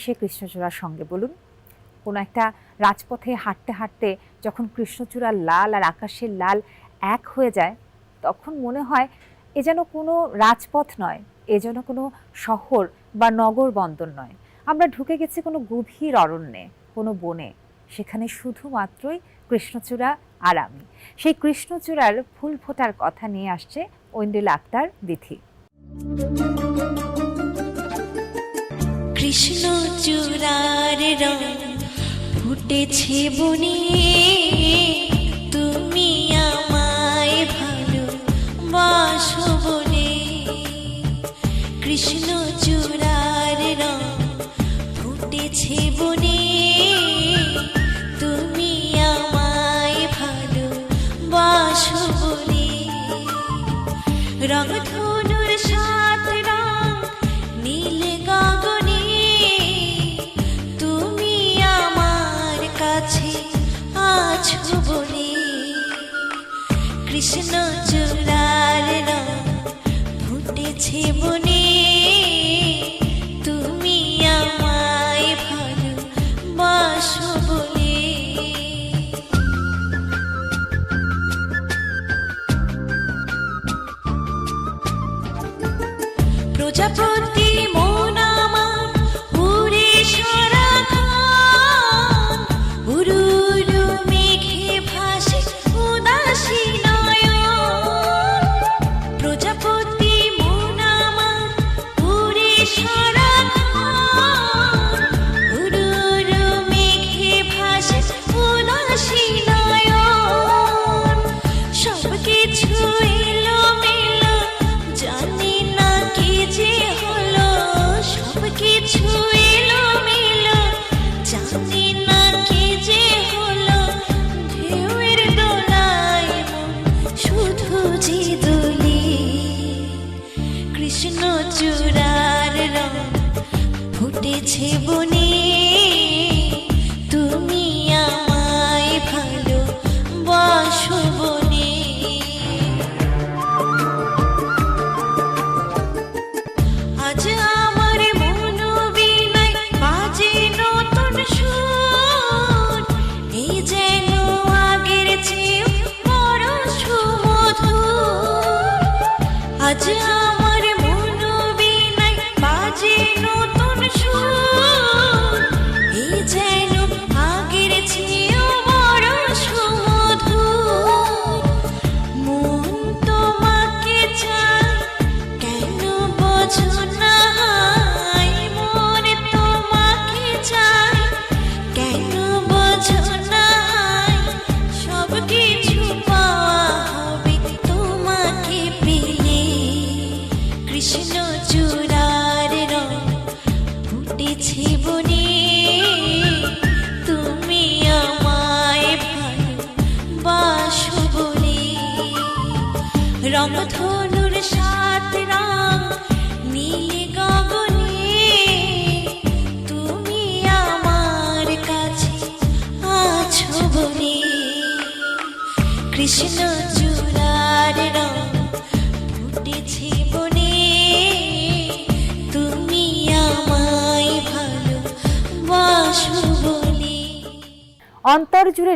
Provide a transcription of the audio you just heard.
সে কৃষ্ণচূড়ার সঙ্গে বলুন, কোনো একটা রাজপথে হাঁটতে হাঁটতে যখন কৃষ্ণচূড়ার লাল আর আকাশের লাল এক হয়ে যায়, তখন মনে হয় এ যেন কোনো রাজপথ নয়, এ যেন কোনো শহর বা নগর বন্দর নয়। আমরা ঢুকে গেছি কোনো গভীর অরণ্যে, কোনো বনে, সেখানে শুধুমাত্রই কৃষ্ণচূড়া আর আমি। সেই কৃষ্ণচূড়ার ফুল ফোটার কথা নিয়ে আসছে ঐন্দ্রিল আক্তার বিথি। কৃষ্ণচূড়ার রং ফুটেছে বনে, তুমি আমায় ভালোবাসো বলে। কৃষ্ণচূড়ার রং ফুটেছে বনে, তুমি আমায় ভালোবাসো বলে। রংধনুর সাত রং নীল গগনে, তুমি আমার কাছে আছো বলে। কৃষ্ণচূড়ার রং ফুটেছে বনে, তুমি আমায় ভালোবাসো বলে। প্রজাপতি মন আমার উড়ে সারাক্ষণ, উড়ু উড়ু মেঘে ভাসে উদাসী নয়ন। প্রজাপতি মন আমার উড়ে সারাক্ষণ, উড়ু উড়ু মেঘে ভাসে উদাসী নয়ন। সব কিছু এলোমেলো, জানি না কি যে হলো। সব কিছু এলোমেলো, জানি না কি যে হলো। ঢেউয়ের দোলায় মন শুধু যে দোলে। কৃষ্ণচূড়ার রং ফুটেছে বনে, তুমি আমায় ভালোবাসো বলে। আজ আমার মন বীণায় বাজে নতুন সুর, এই যেন আগের চেয়ে বড় সুমধুর। আজ আমার মন বীণায় বাজে নতুন সুর, এই যেন আগের চেয়ে বড় সুমধুর। মন তোমাকে চায়, কেন বোঝো না? মন তোমাকে চায়, কেন বোঝো না? সব কিছু পাওয়া হবে তোমাকে পেলে। কৃষ্ণচূড়ার রং ফুটেছে বনে, তুমি আমায় ভালোবাসো বলে। রংধনুর সাত রং নীল গগনে, তুমি আমার কাছে আছো বলে। কৃষ্ণচূড়ার রং ফুটেছে বনে, তুমি আমায় ভালোবাসো বলে। অন্তর জুড়ে